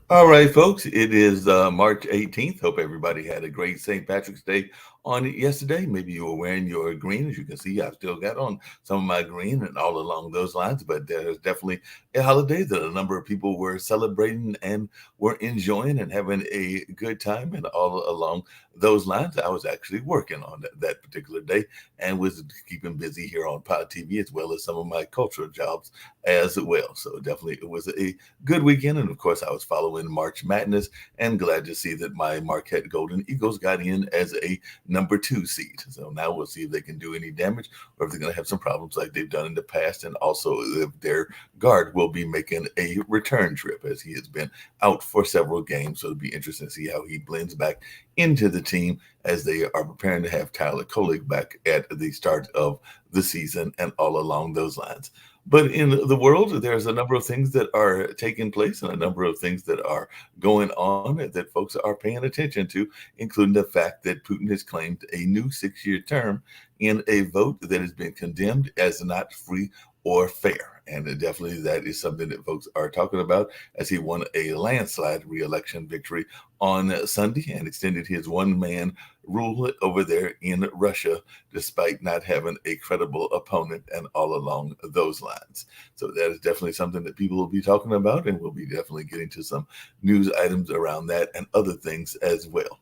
All right, folks, it is March 18th. Hope everybody had a great St. Patrick's Day on it yesterday. Maybe you were wearing your green. As you can see, I've still got on some of my green and all along those lines. But there's definitely a holiday that a number of people were celebrating and were enjoying and having a good time. And all along those lines, I was actually working on that particular day and was keeping busy here on Pod TV as well as some of my cultural jobs as well. So definitely it was a good weekend. And of course, I was following March Madness and glad to see that my Marquette Golden Eagles got in as a number 2 seed. So now we'll see if they can do any damage or if they're going to have some problems like they've done in the past. And also if their guard will be making a return trip as he has been out for several games. So it'll be interesting to see how he blends back into the team as they are preparing to have Tyler Kolek back at the start of the season and all along those lines. But in the world, there's a number of things that are taking place and a number of things that are going on that folks are paying attention to, including the fact that Putin has claimed a new 6 year term in a vote that has been condemned as not free or fair. And definitely that is something that folks are talking about as he won a landslide reelection victory on Sunday and extended his one man rule over there in Russia, despite not having a credible opponent and all along those lines. So that is definitely something that people will be talking about, and we'll be definitely getting to some news items around that and other things as well.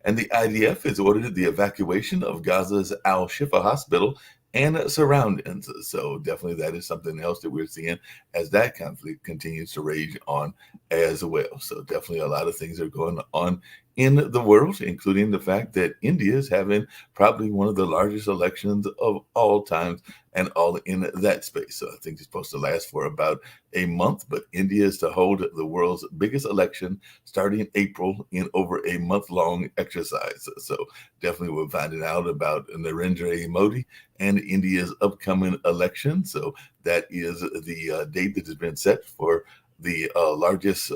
And the IDF has ordered the evacuation of Gaza's Al Shifa hospital and surroundings. So definitely that is something else that we're seeing as that conflict continues to rage on as well. So definitely a lot of things are going on in the world, including the fact that India is having probably one of the largest elections of all times and all in that space. So I think it's supposed to last for about a month, but India is to hold the world's biggest election starting April in over a month-long exercise. So definitely we're finding out about Narendra Modi and India's upcoming election. So that is the date that has been set for the largest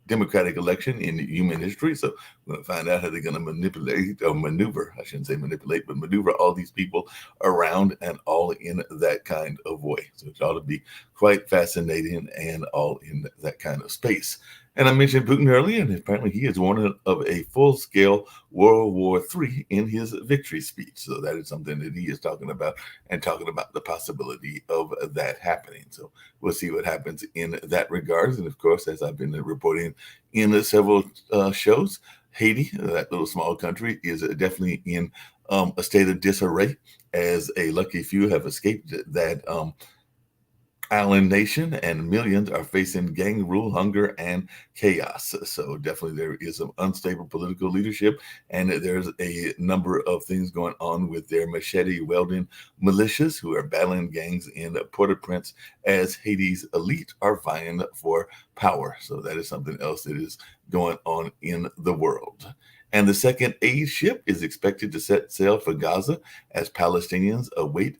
Democratic election in human history. So we're going to find out how they're going to manipulate or maneuver. I shouldn't say manipulate, but maneuver all these people around and all in that kind of way. So it ought to be quite fascinating and all in that kind of space. And I mentioned Putin earlier, and apparently he is warning of a full scale World War III in his victory speech. So that is something that he is talking about and talking about the possibility of that happening. So we'll see what happens in that regards. And of course, as I've been reporting in several shows, Haiti, that little small country, is definitely in a state of disarray as a lucky few have escaped that island nation, and millions are facing gang rule, hunger, and chaos. So definitely there is some unstable political leadership, and there's a number of things going on with their machete welding militias who are battling gangs in Port-au-Prince as Haiti's elite are vying for power. So that is something else that is going on in the world. And the second aid ship is expected to set sail for Gaza as Palestinians await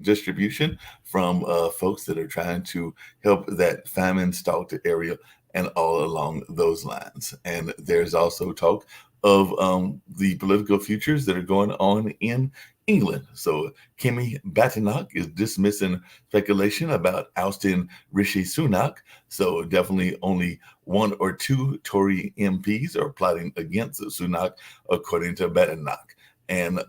distribution from folks that are trying to help that famine stalked area and all along those lines. And there's also talk of the political futures that are going on in England. So Kemi Badenoch is dismissing speculation about ousting Rishi Sunak. So definitely only one or two Tory MPs are plotting against Sunak, according to Badenoch. And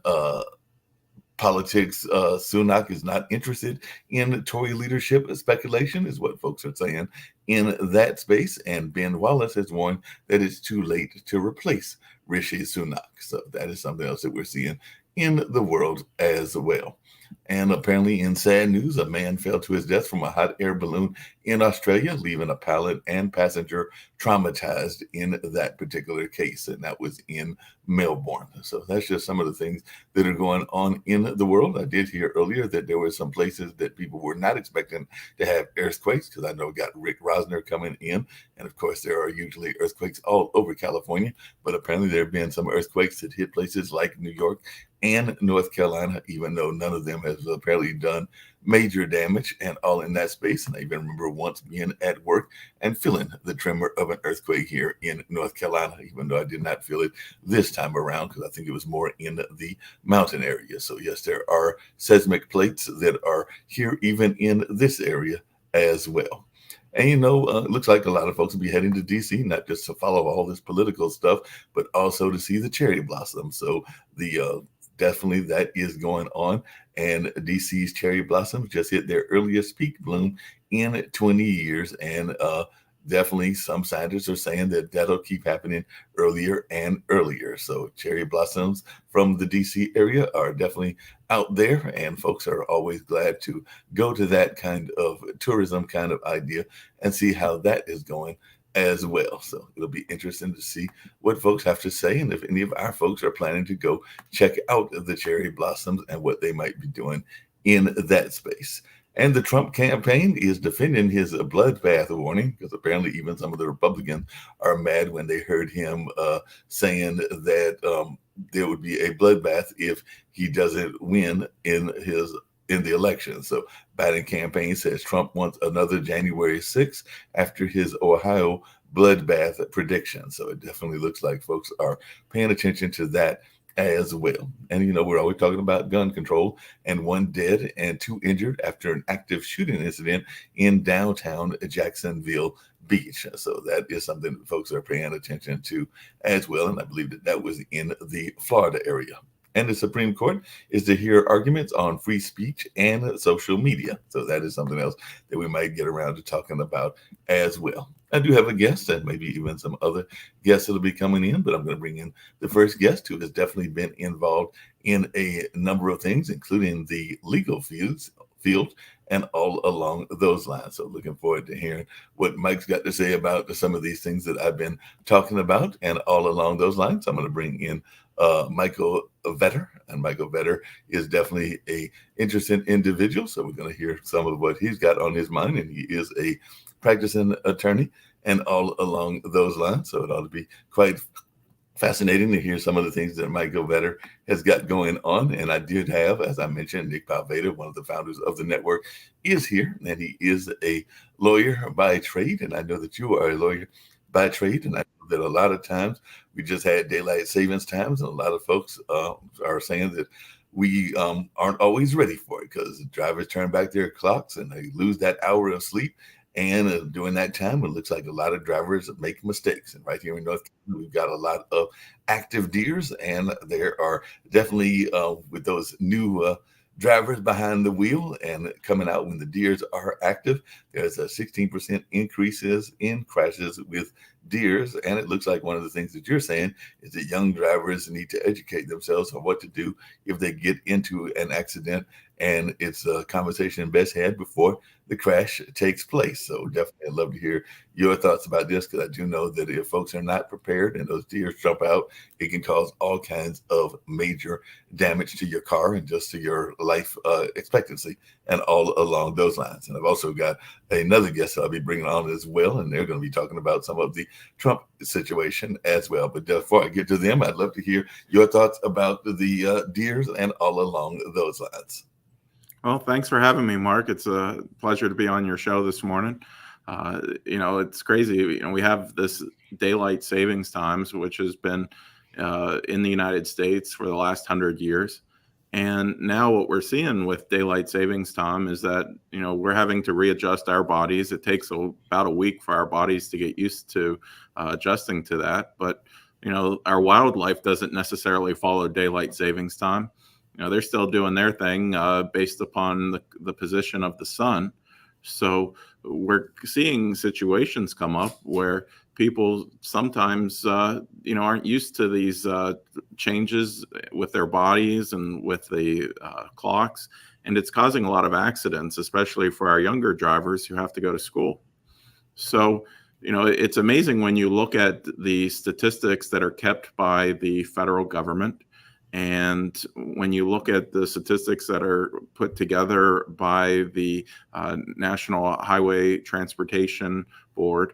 politics. Sunak is not interested in Tory leadership speculation, is what folks are saying in that space. And Ben Wallace has warned that it's too late to replace Rishi Sunak. So that is something else that we're seeing in the world as well. And apparently, in sad news, a man fell to his death from a hot air balloon in Australia, leaving a pilot and passenger traumatized in that particular case. And that was in Melbourne. So that's just some of the things that are going on in the world. I did hear earlier that there were some places that people were not expecting to have earthquakes, because I know we got Rick Rosner coming in. And of course, there are usually earthquakes all over California. But apparently, there have been some earthquakes that hit places like New York and North Carolina, even though none of them has apparently done major damage and all in that space. And I even remember once being at work and feeling the tremor of an earthquake here in North Carolina, even though I did not feel it this time around because I think it was more in the mountain area. So yes, there are seismic plates that are here even in this area as well. And it looks like a lot of folks will be heading to DC, not just to follow all this political stuff, but also to see the cherry blossom. So the definitely that is going on. And DC's cherry blossoms just hit their earliest peak bloom in 20 years. And definitely some scientists are saying that that'll keep happening earlier and earlier. So cherry blossoms from the DC area are definitely out there, and folks are always glad to go to that kind of tourism kind of idea and see how that is going as well. So it'll be interesting to see what folks have to say, and if any of our folks are planning to go check out the cherry blossoms and what they might be doing in that space. And the Trump campaign is defending his bloodbath warning, because apparently even some of the Republicans are mad when they heard him saying that there would be a bloodbath if he doesn't win in the election. So Biden campaign says Trump wants another January 6th after his Ohio bloodbath prediction. So it definitely looks like folks are paying attention to that as well. And we're always talking about gun control, and 1 dead and 2 injured after an active shooting incident in downtown Jacksonville Beach. So that is something that folks are paying attention to as well. And I believe that was in the Florida area. And the Supreme Court is to hear arguments on free speech and social media. So that is something else that we might get around to talking about as well. I do have a guest, and maybe even some other guests that'll be coming in, but I'm going to bring in the first guest who has definitely been involved in a number of things, including the legal field and all along those lines. So looking forward to hearing what Mike's got to say about some of these things that I've been talking about and all along those lines. I'm going to bring in Michael Vetter, and Michael Vetter is definitely a interesting individual. So we're going to hear some of what he's got on his mind, and he is a practicing attorney and all along those lines. So it ought to be quite fascinating to hear some of the things that Michael Vetter has got going on. And I did have, as I mentioned, Nick Palveda, one of the founders of the network, is here, and he is a lawyer by trade. And I know that you are a lawyer by trade, and I know that a lot of times we just had daylight savings times, and a lot of folks are saying that we aren't always ready for it because drivers turn back their clocks and they lose that hour of sleep. And during that time, it looks like a lot of drivers make mistakes. And right here in North Carolina, we've got a lot of active deers, and there are definitely with those new drivers behind the wheel and coming out when the deers are active, there's a 16% increases in crashes with deers. And it looks like one of the things that you're saying is that young drivers need to educate themselves on what to do if they get into an accident. And it's a conversation best had before the crash takes place. So definitely I'd love to hear your thoughts about this, because I do know that if folks are not prepared and those deers jump out, it can cause all kinds of major damage to your car and just to your life expectancy and all along those lines. And I've also got another guest I'll be bringing on as well, and they're going to be talking about some of the Trump situation as well. But before I get to them, I'd love to hear your thoughts about the deers and all along those lines. Well, thanks for having me, Mark. It's a pleasure to be on your show this morning. It's crazy. We have this daylight savings times, which has been in the United States for the last 100 years. And now what we're seeing with daylight savings time is that, we're having to readjust our bodies. It takes about a week for our bodies to get used to adjusting to that. But, our wildlife doesn't necessarily follow daylight savings time. They're still doing their thing based upon the position of the sun. So we're seeing situations come up where people sometimes, aren't used to these changes with their bodies and with the clocks. And it's causing a lot of accidents, especially for our younger drivers who have to go to school. So, it's amazing when you look at the statistics that are kept by the federal government. And when you look at the statistics that are put together by the National Highway Transportation Board,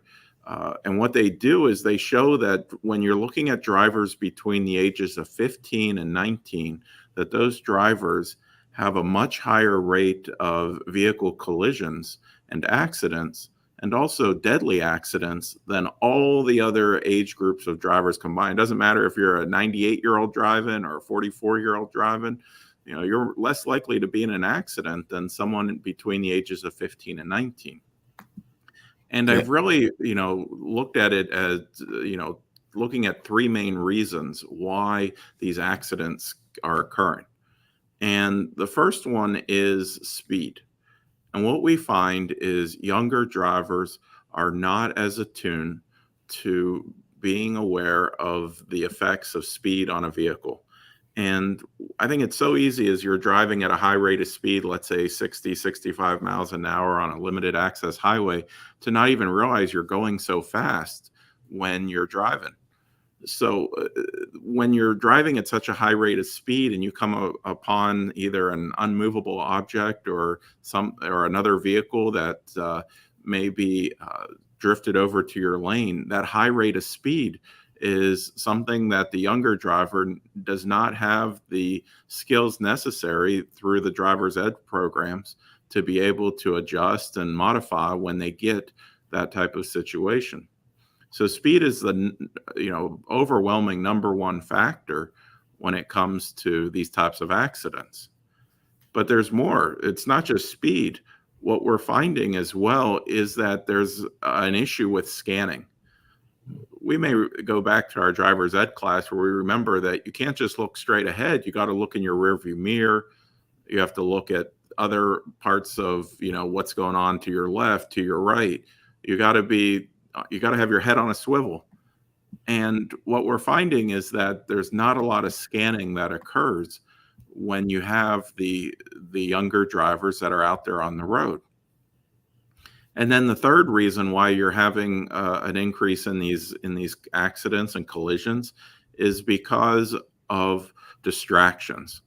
and what they do is they show that when you're looking at drivers between the ages of 15 and 19, that those drivers have a much higher rate of vehicle collisions and accidents, and also deadly accidents, than all the other age groups of drivers combined. It doesn't matter if you're a 98-year-old driving or a 44-year-old driving, you're less likely to be in an accident than someone between the ages of 15 and 19. And Yeah. I've really, looked at it as, looking at three main reasons why these accidents are occurring. And the first one is speed. And what we find is younger drivers are not as attuned to being aware of the effects of speed on a vehicle. And I think it's so easy as you're driving at a high rate of speed, let's say 60, 65 miles an hour on a limited access highway, to not even realize you're going so fast when you're driving. So when you're driving at such a high rate of speed and you come upon either an unmovable object or another vehicle that may be drifted over to your lane, that high rate of speed is something that the younger driver does not have the skills necessary through the driver's ed programs to be able to adjust and modify when they get that type of situation. So speed is the overwhelming number one factor when it comes to these types of accidents. But there's more. It's not just speed. What we're finding as well is that there's an issue with scanning. We may go back to our driver's ed class where we remember that you can't just look straight ahead. You got to look in your rearview mirror. You have to look at other parts of, what's going on to your left, to your right. You got to have your head on a swivel. And what we're finding is that there's not a lot of scanning that occurs when you have the younger drivers that are out there on the road. And then the third reason why you're having an increase in these accidents and collisions is because of distractions.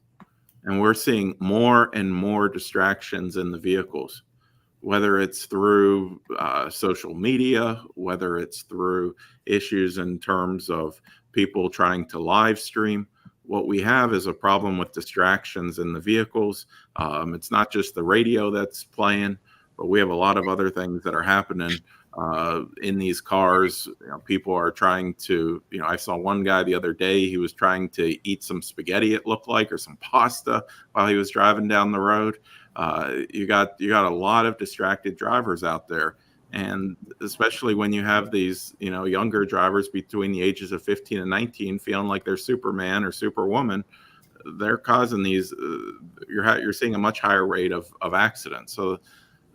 And we're seeing more and more distractions in the vehicles, whether it's through social media, whether it's through issues in terms of people trying to live stream. What we have is a problem with distractions in the vehicles. It's not just the radio that's playing, but we have a lot of other things that are happening in these cars. People are trying to, I saw one guy the other day, he was trying to eat some spaghetti, it looked like, or some pasta while he was driving down the road. You got a lot of distracted drivers out there. And especially when you have these, younger drivers between the ages of 15 and 19 feeling like they're Superman or Superwoman, they're causing these, you're seeing a much higher rate of accidents. So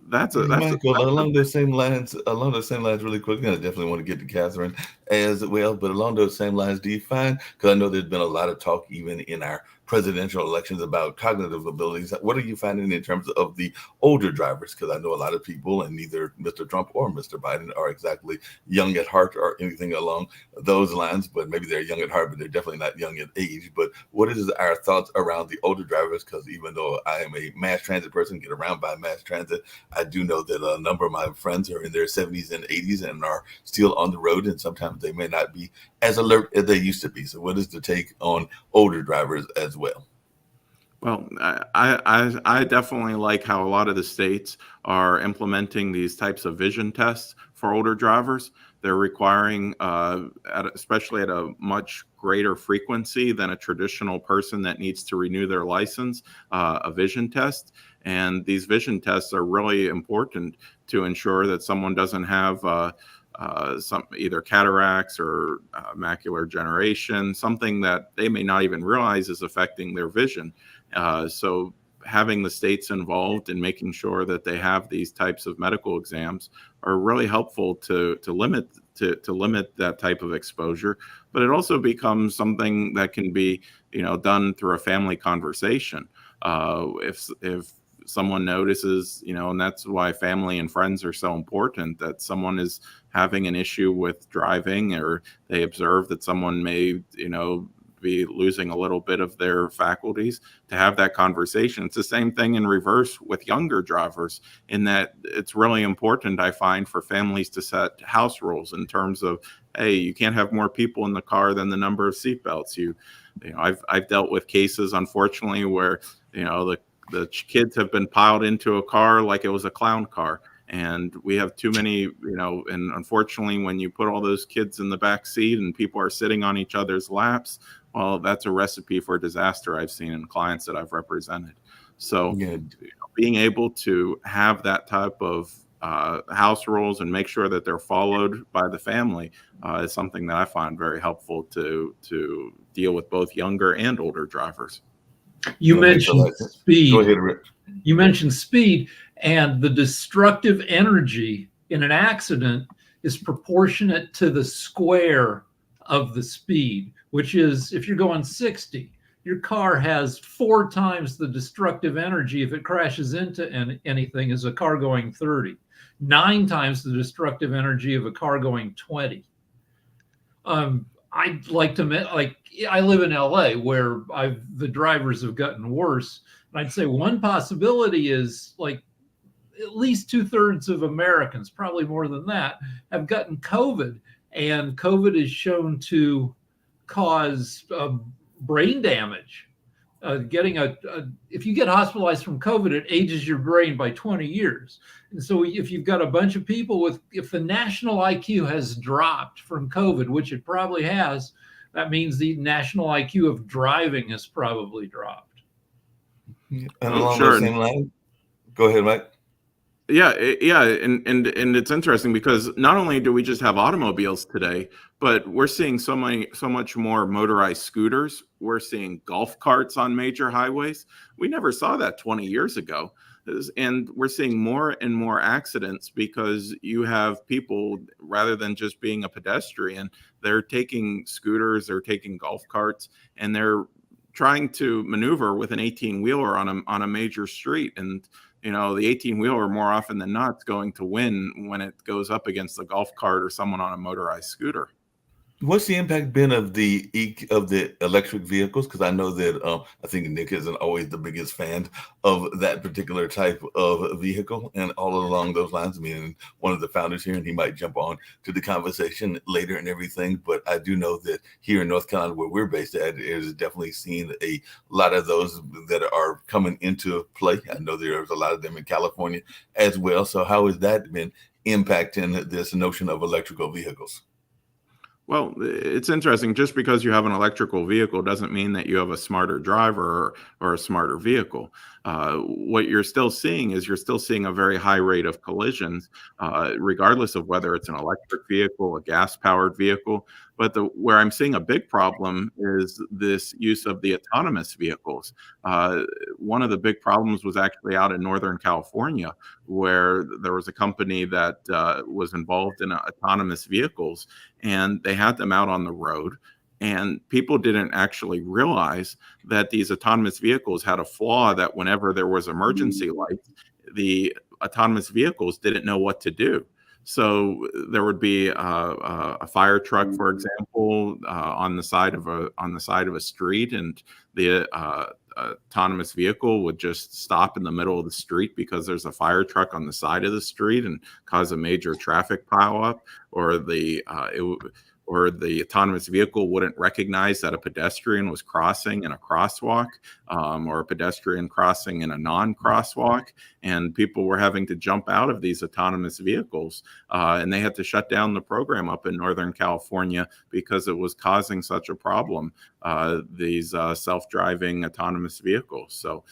Michael, along those same lines, really quickly, I definitely want to get to Catherine as well, but along those same lines, do you find, because I know there's been a lot of talk even in our presidential elections about cognitive abilities, what are you finding in terms of the older drivers? Because I know a lot of people, and neither Mr. Trump or Mr. Biden are exactly young at heart or anything along those lines, but maybe they're young at heart, but they're definitely not young at age. But what is our thoughts around the older drivers? Because even though I am a mass transit person, get around by mass transit, I do know that a number of my friends are in their 70s and 80s and are still on the road, and sometimes they may not be as alert as they used to be. So what is the take on older drivers as well? Well, I definitely like how a lot of the states are implementing these types of vision tests for older drivers. They're requiring, especially at a much greater frequency than a traditional person that needs to renew their license, a vision test. And these vision tests are really important to ensure that someone doesn't have some either cataracts or macular degeneration, something that they may not even realize is affecting their vision. So having the states involved in making sure that they have these types of medical exams are really helpful to limit that type of exposure. But it also becomes something that can be done through a family conversation. If someone notices, and that's why family and friends are so important, that someone is having an issue with driving, or they observe that someone may, be losing a little bit of their faculties, to have that conversation. It's the same thing in reverse with younger drivers, in that it's really important, I find, for families to set house rules in terms of, hey, you can't have more people in the car than the number of seatbelts. I've dealt with cases, unfortunately, where the kids have been piled into a car like it was a clown car. And we have too many, and unfortunately, when you put all those kids in the back seat and people are sitting on each other's laps, well, that's a recipe for disaster I've seen in clients that I've represented. So being able to have that type of house rules and make sure that they're followed by the family is something that I find very helpful to deal with both younger and older drivers. You mentioned speed. Go ahead, Rick. You mentioned speed, and the destructive energy in an accident is proportionate to the square of the speed, which is, if you're going 60, your car has 4 times the destructive energy if it crashes into anything as a car going 30, 9 times the destructive energy of a car going 20. I'd like to, like, I live in LA where the drivers have gotten worse. And I'd say one possibility is, like, at least 2/3 of Americans, probably more than that, have gotten COVID. And COVID is shown to cause brain damage. If you get hospitalized from COVID, it ages your brain by 20 years. And so if you've got a bunch of people if the national IQ has dropped from COVID, which it probably has, that means the national IQ of driving has probably dropped. And along the same line, go ahead, Mike. Yeah, and it's interesting because not only do we just have automobiles today, but we're seeing so much more motorized scooters. We're seeing golf carts on major highways. We never saw that 20 years ago. And we're seeing more and more accidents because you have people, rather than just being a pedestrian, they're taking scooters, they're taking golf carts, and they're trying to maneuver with an 18-wheeler on a major street. And the 18-wheeler more often than not is going to win when it goes up against a golf cart or someone on a motorized scooter. What's the impact been of the electric vehicles? Because I know that I think Nick isn't always the biggest fan of that particular type of vehicle, and all along those lines, I mean, one of the founders here, and he might jump on to the conversation later and everything. But I do know that here in North Carolina, where we're based at, is definitely seen a lot of those that are coming into play. I know there's a lot of them in California as well. So how has that been impacting this notion of electrical vehicles? Well, it's interesting. Just because you have an electrical vehicle doesn't mean that you have a smarter driver or a smarter vehicle. What you're still seeing is a very high rate of collisions, regardless of whether it's an electric vehicle, a gas-powered vehicle. But where I'm seeing a big problem is this use of the autonomous vehicles. One of the big problems was actually out in Northern California, where there was a company that was involved in autonomous vehicles, and they had them out on the road. And people didn't actually realize that these autonomous vehicles had a flaw that whenever there was emergency lights, the autonomous vehicles didn't know what to do. So there would be a fire truck, for example, on the side of a street, and the autonomous vehicle would just stop in the middle of the street because there's a fire truck on the side of the street and cause a major traffic pileup, or the autonomous vehicle wouldn't recognize that a pedestrian was crossing in a crosswalk, or a pedestrian crossing in a non-crosswalk, and people were having to jump out of these autonomous vehicles, and they had to shut down the program up in Northern California because it was causing such a problem, these self-driving autonomous vehicles. So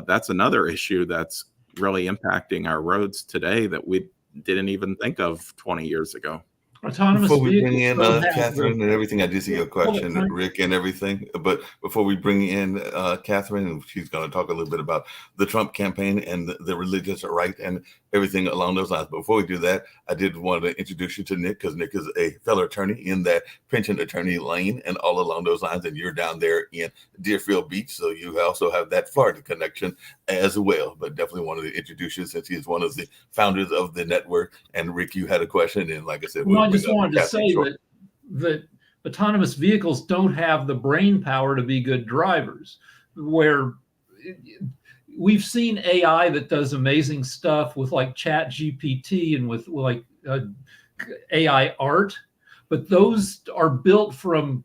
that's another issue that's really impacting our roads today that we didn't even think of 20 years ago. Before we bring in Catherine and everything, I did see your question, Rick, and everything. But before we bring in Catherine, she's going to talk a little bit about the Trump campaign and the religious right and everything along those lines. But before we do that, I did want to introduce you to Nick, because Nick is a fellow attorney in that pension attorney lane and all along those lines. And you're down there in Deerfield Beach, so you also have that Florida connection as well. But definitely wanted to introduce you since he's one of the founders of the network. And Rick, you had a question, and like I said, I just wanted to say that autonomous vehicles don't have the brain power to be good drivers. Where we've seen AI that does amazing stuff with like Chat GPT and with like AI art, but those are built from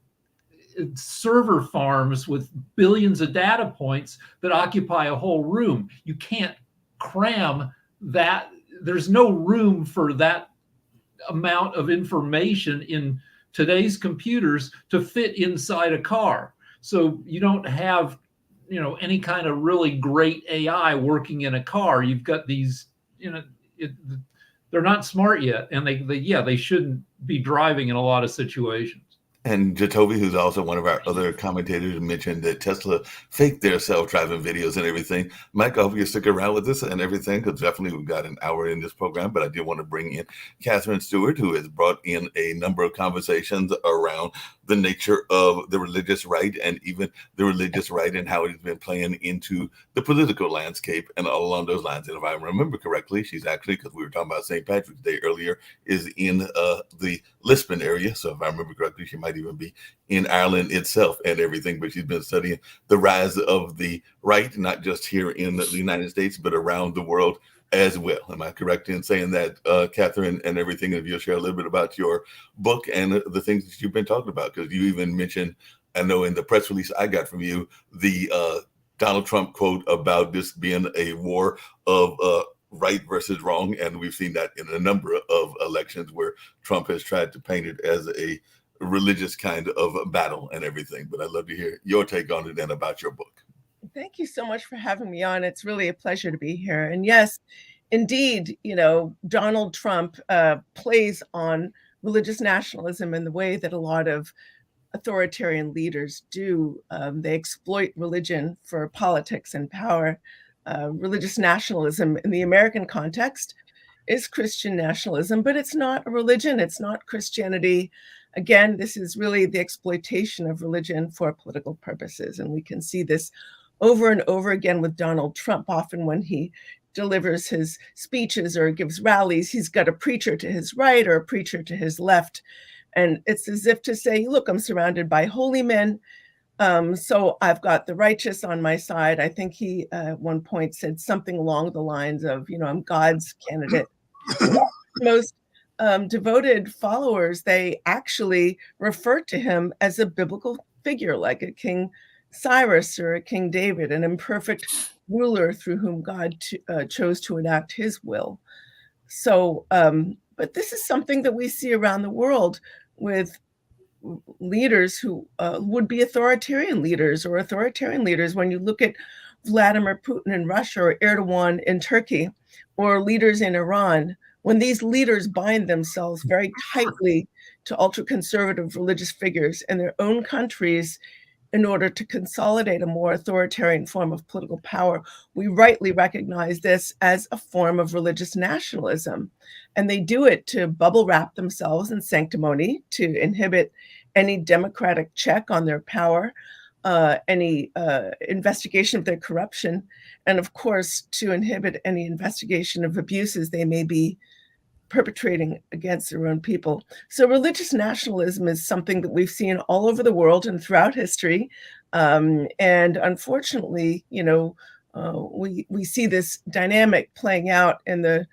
server farms with billions of data points that occupy a whole room. You can't cram that. There's no room for that amount of information in today's computers to fit inside a car. So you don't have, any kind of really great AI working in a car. You've got these, they're not smart yet, and they shouldn't be driving in a lot of situations. And Jatovi, who's also one of our other commentators, mentioned that Tesla faked their self-driving videos and everything. Mike, I hope you stick around with us and everything, because definitely we've got an hour in this program. But I did want to bring in Catherine Stewart, who has brought in a number of conversations around the nature of the religious right, and even the religious right and how it has been playing into the political landscape and all along those lines. And if I remember correctly, she's actually, because we were talking about St. Patrick's Day earlier, is in the Lisbon area. So if I remember correctly, she might even be in Ireland itself and everything, but she's been studying the rise of the right, not just here in the United States, but around the world as well. Am I correct in saying that, Catherine, and everything? If you'll share a little bit about your book and the things that you've been talking about, because you even mentioned, I know in the press release I got from you, the Donald Trump quote about this being a war of right versus wrong. And we've seen that in a number of elections where Trump has tried to paint it as a religious kind of battle and everything. But I'd love to hear your take on it and about your book. Thank you so much for having me on. It's really a pleasure to be here. And yes, indeed, Donald Trump plays on religious nationalism in the way that a lot of authoritarian leaders do. They exploit religion for politics and power. Religious nationalism in the American context is Christian nationalism, but it's not a religion. It's not Christianity. Again, this is really the exploitation of religion for political purposes. And we can see this over and over again with Donald Trump. Often when he delivers his speeches or gives rallies, he's got a preacher to his right or a preacher to his left. And it's as if to say, look, I'm surrounded by holy men, so I've got the righteous on my side. I think he at one point said something along the lines of, I'm God's candidate. Most devoted followers, they actually refer to him as a biblical figure, like a King Cyrus or a King David, an imperfect ruler through whom God chose to enact his will. So, but this is something that we see around the world with leaders who would be authoritarian leaders or authoritarian leaders. When you look at Vladimir Putin in Russia or Erdogan in Turkey or leaders in Iran, when these leaders bind themselves very tightly to ultra-conservative religious figures in their own countries in order to consolidate a more authoritarian form of political power, we rightly recognize this as a form of religious nationalism. And they do it to bubble wrap themselves in sanctimony, to inhibit any democratic check on their power, any investigation of their corruption, and of course, to inhibit any investigation of abuses they may be perpetrating against their own people. So religious nationalism is something that we've seen all over the world and throughout history. And unfortunately, we see this dynamic playing out in the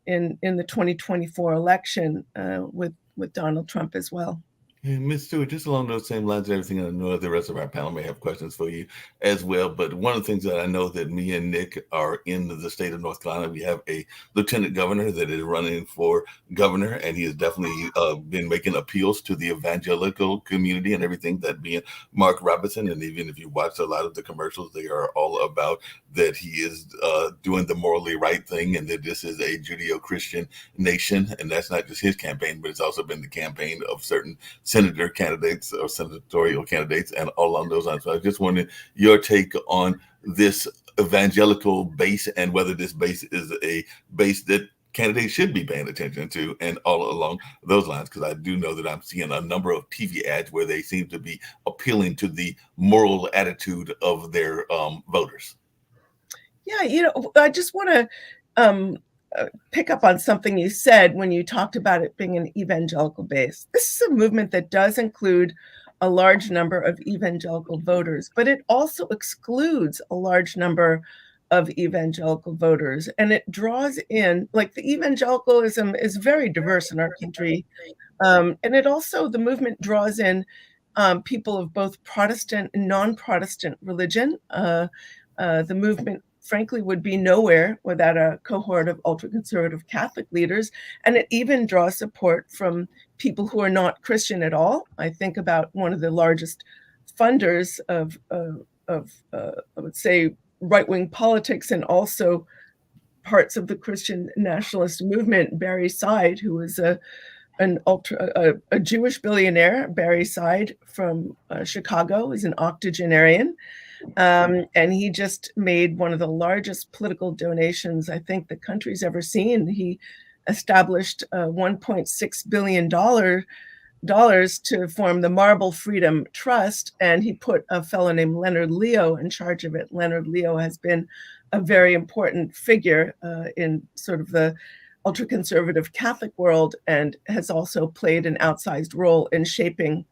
2024 election with Donald Trump as well. And Ms. Stewart, just along those same lines and everything, I know the rest of our panel may have questions for you as well. But one of the things that I know that me and Nick are in the state of North Carolina, we have a lieutenant governor that is running for governor, and he has definitely been making appeals to the evangelical community and everything, that being Mark Robinson. And even if you watch a lot of the commercials, they are all about that he is doing the morally right thing and that this is a Judeo-Christian nation. And that's not just his campaign, but it's also been the campaign of certain senator candidates or senatorial candidates and all along those lines. So I just wanted your take on this evangelical base and whether this base is a base that candidates should be paying attention to and all along those lines, because I do know that I'm seeing a number of TV ads where they seem to be appealing to the moral attitude of their voters. Yeah, I just want to pick up on something you said when you talked about it being an evangelical base. This is a movement that does include a large number of evangelical voters, but it also excludes a large number of evangelical voters. And it draws in, like, the evangelicalism is very diverse in our country. And the movement draws in people of both Protestant and non-Protestant religion. The movement frankly would be nowhere without a cohort of ultra-conservative Catholic leaders. And it even draws support from people who are not Christian at all. I think about one of the largest funders of I would say, right-wing politics and also parts of the Christian nationalist movement. Barry Seid, who was a Jewish billionaire, Barry Seid from Chicago, is an octogenarian. And he just made one of the largest political donations I think the country's ever seen. He established $1.6 billion to form the Marble Freedom Trust, and he put a fellow named Leonard Leo in charge of it. Leonard Leo has been a very important figure in sort of the ultra-conservative Catholic world, and has also played an outsized role in shaping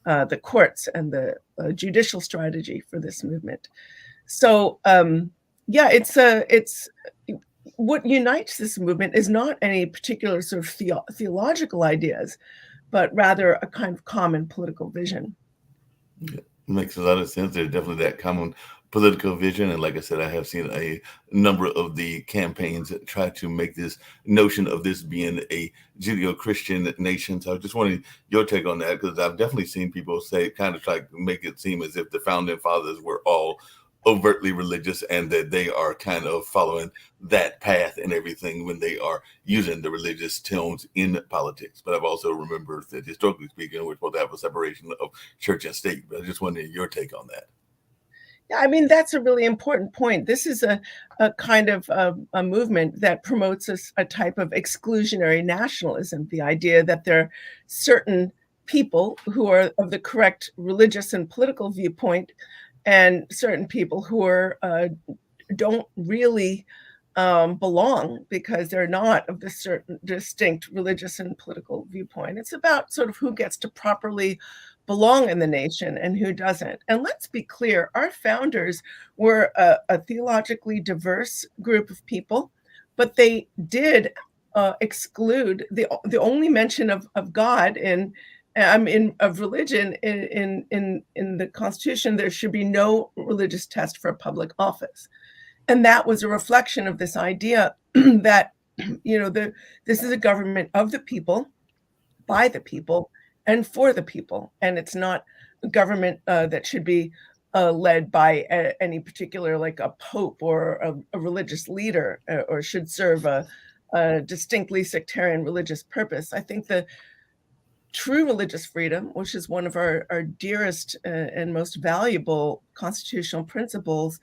the courts and the judicial strategy for this movement. So it's what unites this movement is not any particular sort of theological ideas, but rather a kind of common political vision. Yeah, makes a lot of sense. There's definitely that common political vision. And like I said, I have seen a number of the campaigns that try to make this notion of this being a Judeo-Christian nation. So I just wanted your take on that, because I've definitely seen people say, kind of try to make it seem as if the founding fathers were all overtly religious and that they are kind of following that path and everything when they are using the religious tones in politics. But I've also remembered that historically speaking, we're supposed to have a separation of church and state. But I just wanted your take on that. Yeah, I mean, that's a really important point. This is a kind of a movement that promotes a type of exclusionary nationalism, the idea that there are certain people who are of the correct religious and political viewpoint, and certain people who are don't really belong because they're not of this certain distinct religious and political viewpoint. It's about sort of who gets to properly belong in the nation and who doesn't. And let's be clear, our founders were a theologically diverse group of people, but they did exclude the only mention of God of religion in the Constitution. There should be no religious test for a public office. And that was a reflection of this idea that, this is a government of the people, by the people, and for the people. And it's not a government that should be led by any particular, like a pope or a religious leader, or should serve a distinctly sectarian religious purpose. I think the true religious freedom, which is one of our dearest and most valuable constitutional principles,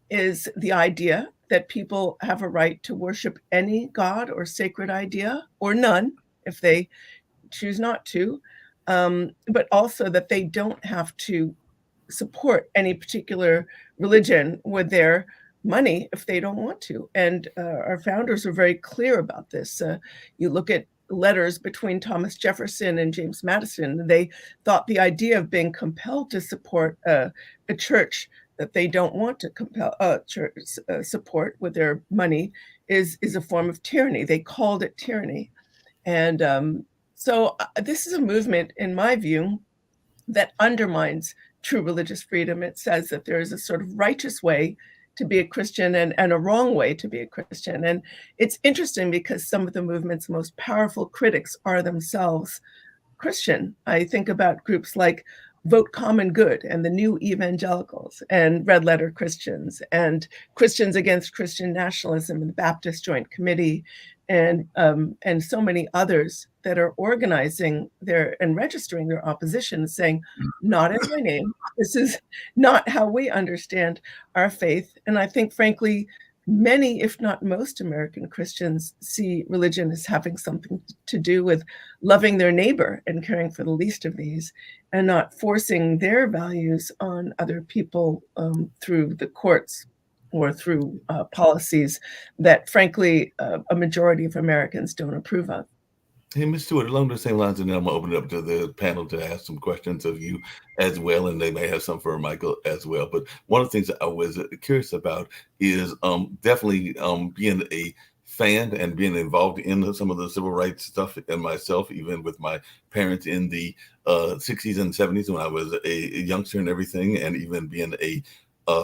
is the idea that people have a right to worship any God or sacred idea, or none, if they choose not to, but also that they don't have to support any particular religion with their money if they don't want to. And our founders are very clear about this. You look at letters between Thomas Jefferson and James Madison. They thought the idea of being compelled to support a church that they don't want to compel support with their money is a form of tyranny. They called it tyranny. And so this is a movement, in my view, that undermines true religious freedom. It says that there is a sort of righteous way to be a Christian and a wrong way to be a Christian. And it's interesting because some of the movement's most powerful critics are themselves Christian. I think about groups like Vote Common Good and the New Evangelicals and Red Letter Christians and Christians Against Christian Nationalism and the Baptist Joint Committee and so many others that are organizing and registering their opposition, saying, not in my name. This is not how we understand our faith. And I think, frankly, many, if not most, American Christians see religion as having something to do with loving their neighbor and caring for the least of these, and not forcing their values on other people through the courts or through policies that, frankly, a majority of Americans don't approve of. Hey, Ms. Stewart, along the same lines, and then I'm going to open it up to the panel to ask some questions of you as well, and they may have some for Michael as well. But one of the things that I was curious about is definitely being a fan and being involved in some of the civil rights stuff, and myself, even with my parents in the 60s and 70s when I was a youngster and everything, and even being a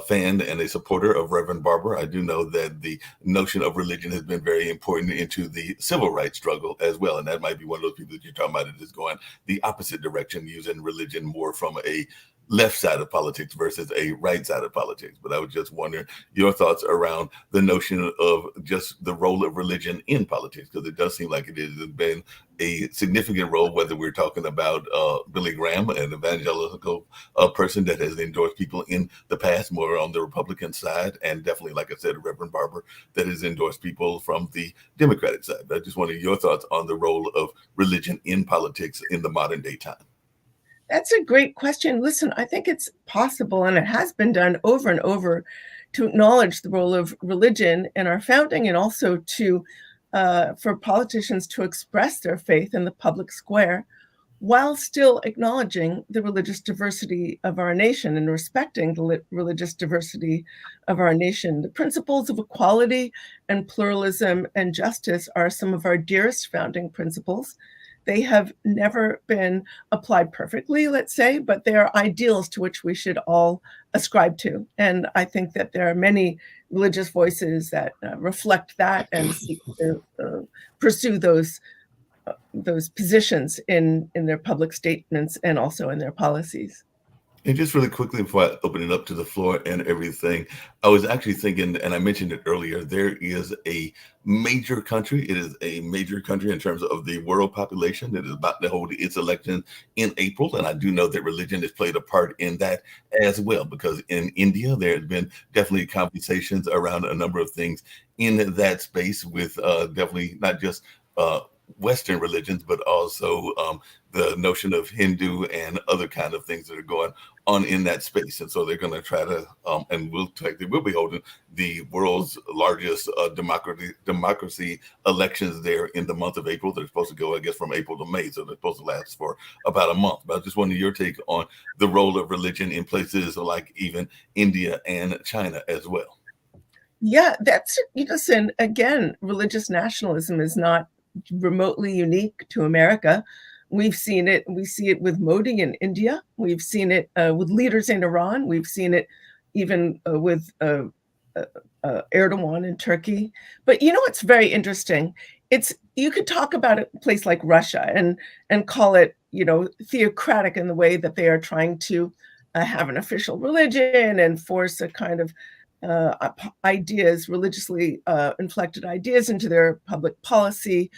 fan and a supporter of Reverend Barber. I do know that the notion of religion has been very important into the civil rights struggle as well. And that might be one of those people that you're talking about that is going the opposite direction, using religion more from a left side of politics versus a right side of politics. But I was just wondering your thoughts around the notion of just the role of religion in politics, because it does seem like it has been a significant role, whether we're talking about Billy Graham, an evangelical person that has endorsed people in the past more on the Republican side, and definitely, like I said, Reverend Barber that has endorsed people from the Democratic side. I just wanted your thoughts on the role of religion in politics in the modern day time. That's a great question. Listen, I think it's possible, and it has been done over and over, to acknowledge the role of religion in our founding, and also to for politicians to express their faith in the public square, while still acknowledging the religious diversity of our nation and respecting the religious diversity of our nation. The principles of equality and pluralism and justice are some of our dearest founding principles. They have never been applied perfectly, let's say, but they are ideals to which we should all ascribe to. And I think that there are many religious voices that reflect that and seek to pursue those positions in their public statements and also in their policies. And just really quickly before I open it up to the floor and everything, I was actually thinking, and I mentioned it earlier, there is a major country. It is a major country in terms of the world population that is about to hold its election in April. And I do know that religion has played a part in that as well, because in India, there has been definitely conversations around a number of things in that space with definitely not just Western religions, but also the notion of Hindu and other kind of things that are going on in that space. And so they're going to try to, and they will be holding the world's largest democracy elections there in the month of April. They're supposed to go, I guess, from April to May. So they're supposed to last for about a month. But I just wanted your take on the role of religion in places like even India and China as well. Yeah, listen, again, religious nationalism is not remotely unique to America. We've seen it. We see it with Modi in India. We've seen it with leaders in Iran. We've seen it even with Erdogan in Turkey. But you know what's very interesting? You could talk about a place like Russia and call it, theocratic in the way that they are trying to have an official religion and force a kind of ideas, religiously inflected ideas into their public policy,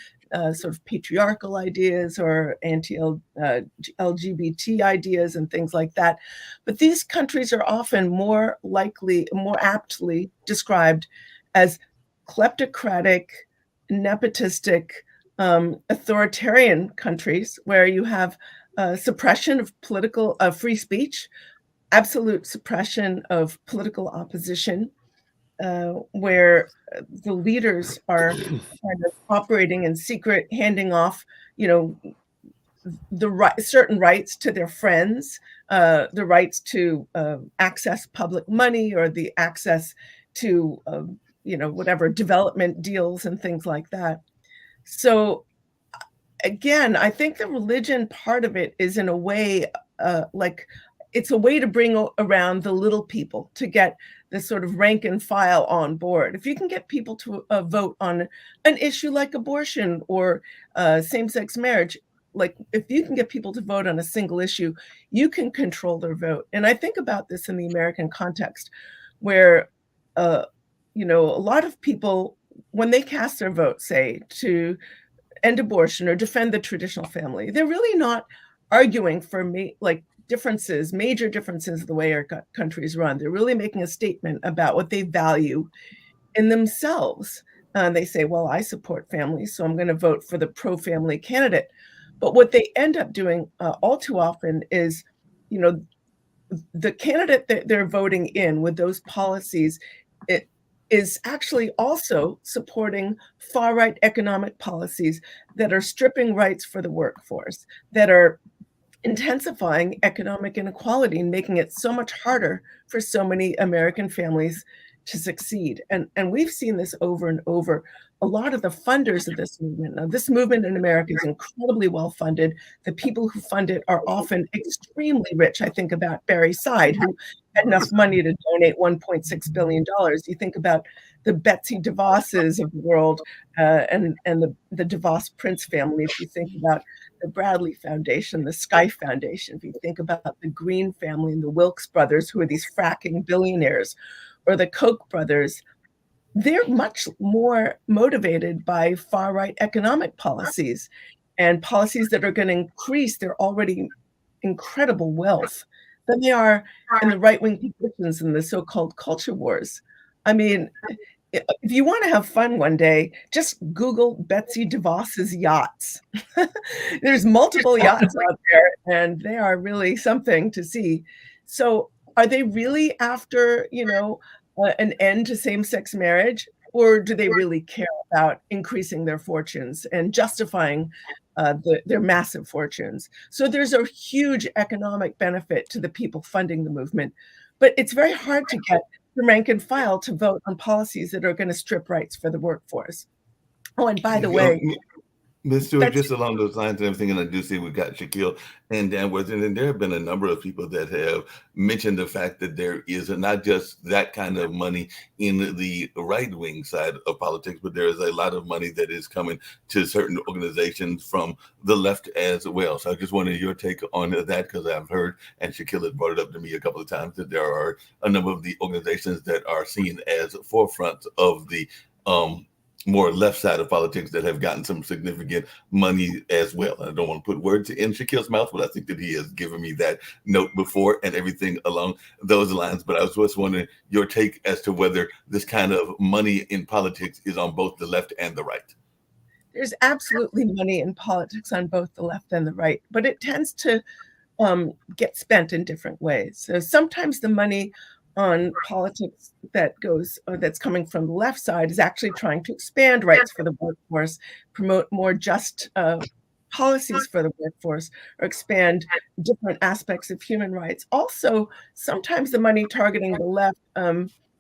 sort of patriarchal ideas or anti-LGBT ideas and things like that. But these countries are often more aptly described as kleptocratic, nepotistic, authoritarian countries where you have suppression of political free speech, absolute suppression of political opposition, where the leaders are kind of operating in secret, handing off, certain rights to their friends, the rights to access public money or the access to, whatever development deals and things like that. So again, I think the religion part of it is in a way it's a way to bring around the little people, to get the sort of rank and file on board. If you can get people to vote on an issue like abortion or same-sex marriage, like if you can get people to vote on a single issue, you can control their vote. And I think about this in the American context, where a lot of people, when they cast their vote, say to end abortion or defend the traditional family, they're really not arguing for major differences the way our countries run. They're really making a statement about what they value in themselves. They say, well, I support families, so I'm going to vote for the pro-family candidate. But what they end up doing all too often is, the candidate that they're voting in with those policies, it is actually also supporting far-right economic policies that are stripping rights for the workforce, that are intensifying economic inequality and making it so much harder for so many American families to succeed. And we've seen this over and over. A lot of the funders of this movement, now this movement in America is incredibly well funded. The people who fund it are often extremely rich. I think about Barry Seid, who had enough money to donate $1.6 billion. You think about the Betsy DeVosses of the world and the DeVos Prince family. If you think about the Bradley Foundation, the Sky Foundation, if you think about the Green family and the Wilkes brothers, who are these fracking billionaires, or the Koch brothers, they're much more motivated by far-right economic policies and policies that are going to increase their already incredible wealth than they are in the right-wing positions in the so-called culture wars. I mean, if you want to have fun one day, just Google Betsy DeVos's yachts. There's multiple yachts out there, and they are really something to see. So are they really after, an end to same-sex marriage, or do they really care about increasing their fortunes and justifying their massive fortunes? So there's a huge economic benefit to the people funding the movement, but it's very hard to get the rank and file to vote on policies that are going to strip rights for the workforce. Oh, and by the way, Ms. Stewart, just along those lines and everything, and I do see we've got Shaquille and Dan Worthington, and there have been a number of people that have mentioned the fact that there is not just that kind of money in the right-wing side of politics, but there is a lot of money that is coming to certain organizations from the left as well. So I just wanted your take on that, because I've heard, and Shaquille has brought it up to me a couple of times, that there are a number of the organizations that are seen as forefronts of the more left side of politics that have gotten some significant money as well. I don't want to put words in Shaquille's mouth, but I think that he has given me that note before and everything along those lines. But I was just wondering your take as to whether this kind of money in politics is on both the left and the right. There's absolutely money in politics on both the left and the right, but it tends to get spent in different ways. So sometimes the money on politics that's coming from the left side is actually trying to expand rights for the workforce, promote more just policies for the workforce, or expand different aspects of human rights. Also, sometimes the money targeting the left,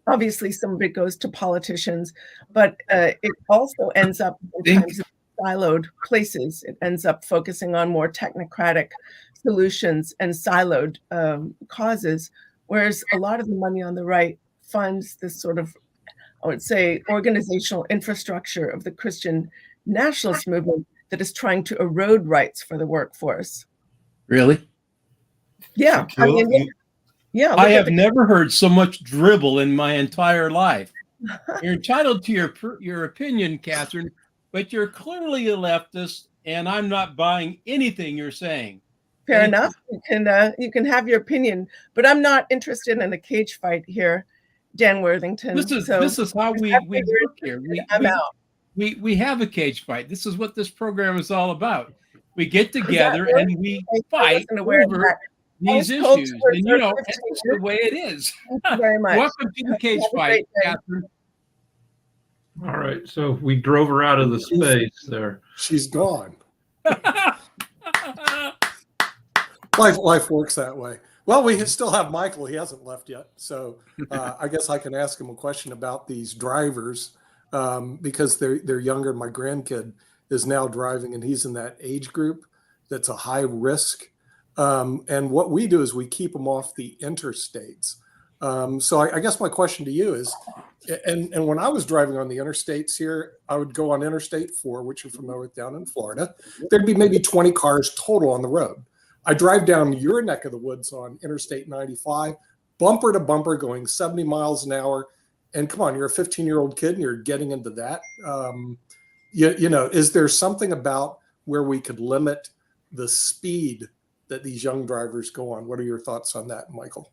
obviously some of it goes to politicians, but it also ends up sometimes in siloed places. It ends up focusing on more technocratic solutions and siloed causes, whereas a lot of the money on the right funds this sort of, I would say, organizational infrastructure of the Christian nationalist movement that is trying to erode rights for the workforce. Really? Yeah. I mean, yeah. I have never heard so much dribble in my entire life. You're entitled to your opinion, Catherine, but you're clearly a leftist, and I'm not buying anything you're saying. Fair enough. You can have your opinion, but I'm not interested in a cage fight here, Dan Worthington. This is how we work here. We have a cage fight. This is what this program is all about. We get together and we fight over these issues, and that's the way it is. Thank you very much. Welcome to the cage fight, Catherine. All right, so we drove her out of the space there. She's gone. Life works that way. Well, we still have Michael. He hasn't left yet. So I guess I can ask him a question about these drivers because they're younger. My grandkid is now driving, and he's in that age group that's a high risk. And what we do is we keep them off the interstates. So I guess my question to you is, and when I was driving on the interstates here, I would go on Interstate 4, which you're familiar with down in Florida. There'd be maybe 20 cars total on the road. I drive down your neck of the woods on Interstate 95, bumper to bumper, going 70 miles an hour. And come on, you're a 15-year-old kid and you're getting into that. Is there something about where we could limit the speed that these young drivers go on? What are your thoughts on that, Michael?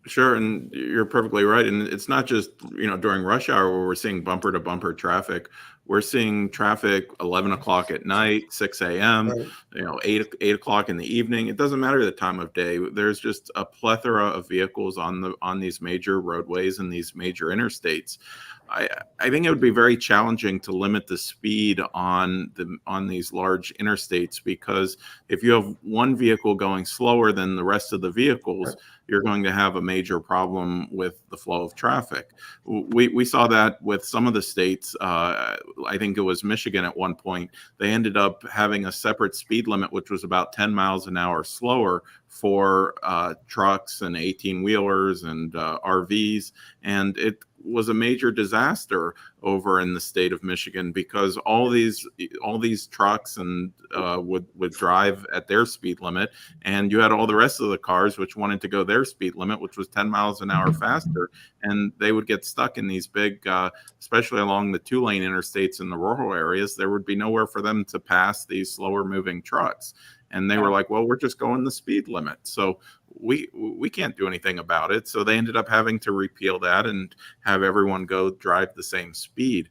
Sure, and you're perfectly right. And it's not just during rush hour where we're seeing bumper to bumper traffic. We're seeing traffic 11 o'clock at night, 6 a.m., right. 8 o'clock in the evening. It doesn't matter the time of day. There's just a plethora of vehicles on these major roadways and these major interstates. I think it would be very challenging to limit the speed on these large interstates, because if you have one vehicle going slower than the rest of the vehicles, you're going to have a major problem with the flow of traffic. We saw that with some of the states. I think it was Michigan at one point. They ended up having a separate speed limit, which was about 10 miles an hour slower for trucks and 18-wheelers and RVs. And it was a major disaster over in the state of Michigan, because all these trucks and would drive at their speed limit, and you had all the rest of the cars which wanted to go their speed limit, which was 10 miles an hour faster, and they would get stuck in these big, especially along the 2-lane interstates in the rural areas. There would be nowhere for them to pass these slower moving trucks, and they were like, well, we're just going the speed limit, so we can't do anything about it. So they ended up having to repeal that and have everyone go drive the same speed.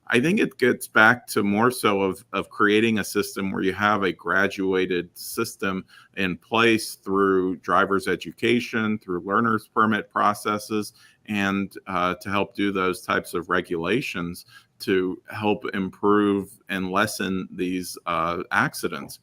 I think it gets back to more so of creating a system where you have a graduated system in place through driver's education, through learner's permit processes, and to help do those types of regulations to help improve and lessen these accidents.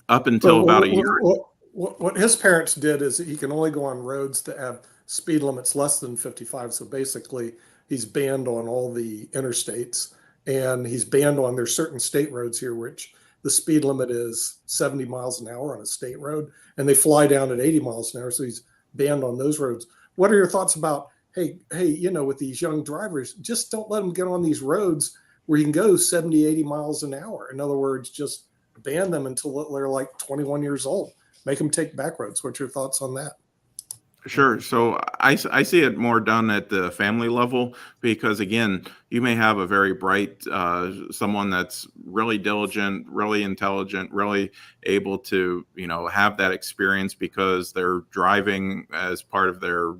Up until about a year ago. What his parents did is he can only go on roads that have speed limits less than 55. So basically, he's banned on all the interstates, and he's banned on, there's certain state roads here which the speed limit is 70 miles an hour on a state road, and they fly down at 80 miles an hour. So he's banned on those roads. What are your thoughts about, hey, with these young drivers, just don't let them get on these roads where you can go 70, 80 miles an hour. In other words, just ban them until they're like 21 years old. Make them take back roads. What's your thoughts on that? Sure. So I see it more done at the family level, because again, you may have a very bright, someone that's really diligent, really intelligent, really able to, have that experience because they're driving as part of their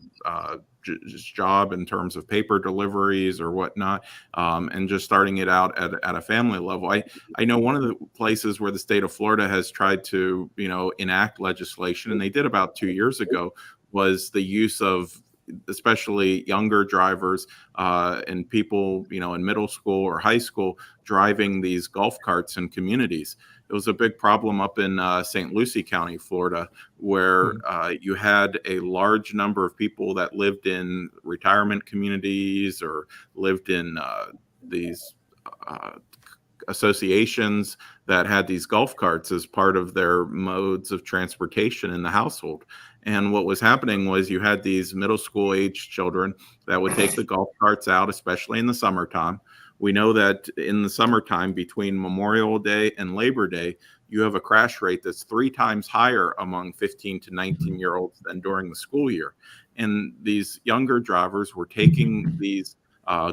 job in terms of paper deliveries or whatnot, and just starting it out at a family level. I know one of the places where the state of Florida has tried to, enact legislation, and they did about 2 years ago, was the use of especially younger drivers and people, in middle school or high school driving these golf carts in communities. It was a big problem up in St. Lucie County, Florida, where you had a large number of people that lived in retirement communities or lived in these associations that had these golf carts as part of their modes of transportation in the household. And what was happening was you had these middle school age children that would take the golf carts out, especially in the summertime. We know that in the summertime, between Memorial Day and Labor Day, you have a crash rate that's 3 times higher among 15 to 19-year-olds than during the school year. And these younger drivers were taking these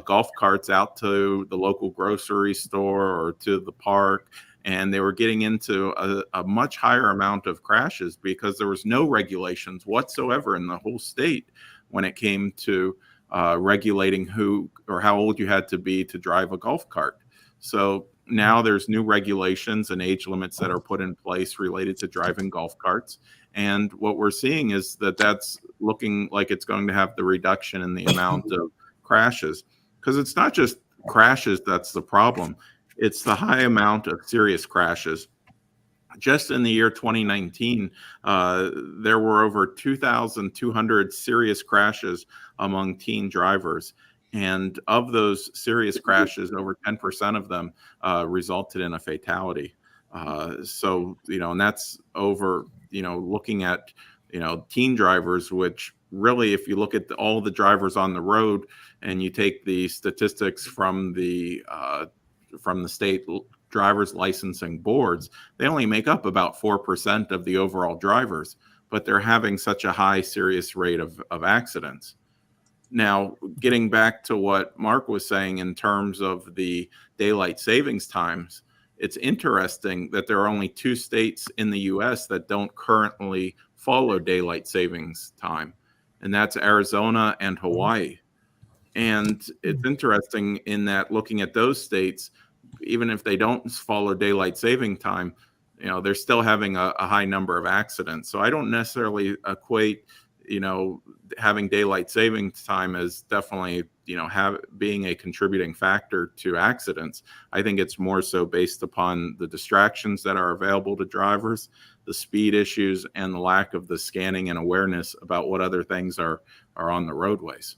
golf carts out to the local grocery store or to the park, and they were getting into a much higher amount of crashes because there was no regulations whatsoever in the whole state when it came to regulating who or how old you had to be to drive a golf cart. So now there's new regulations and age limits that are put in place related to driving golf carts. And what we're seeing is that that's looking like it's going to have the reduction in the amount of crashes, because it's not just crashes that's the problem. It's the high amount of serious crashes. Just in the year 2019, there were over 2,200 serious crashes among teen drivers. And of those serious crashes, over 10% of them resulted in a fatality. So, and that's over, looking at, teen drivers, which really, if you look at all the drivers on the road and you take the statistics from the state driver's licensing boards, they only make up about 4% of the overall drivers, but they're having such a high serious rate of accidents. Now, getting back to what Mark was saying in terms of the daylight savings times, it's interesting that there are only 2 states in the U.S. that don't currently follow daylight savings time, and that's Arizona and Hawaii. And it's interesting in that looking at those states, even if they don't follow daylight saving time, they're still having a high number of accidents. So I don't necessarily equate, having daylight savings time as definitely, being a contributing factor to accidents. I think it's more so based upon the distractions that are available to drivers, the speed issues, and the lack of the scanning and awareness about what other things are on the roadways.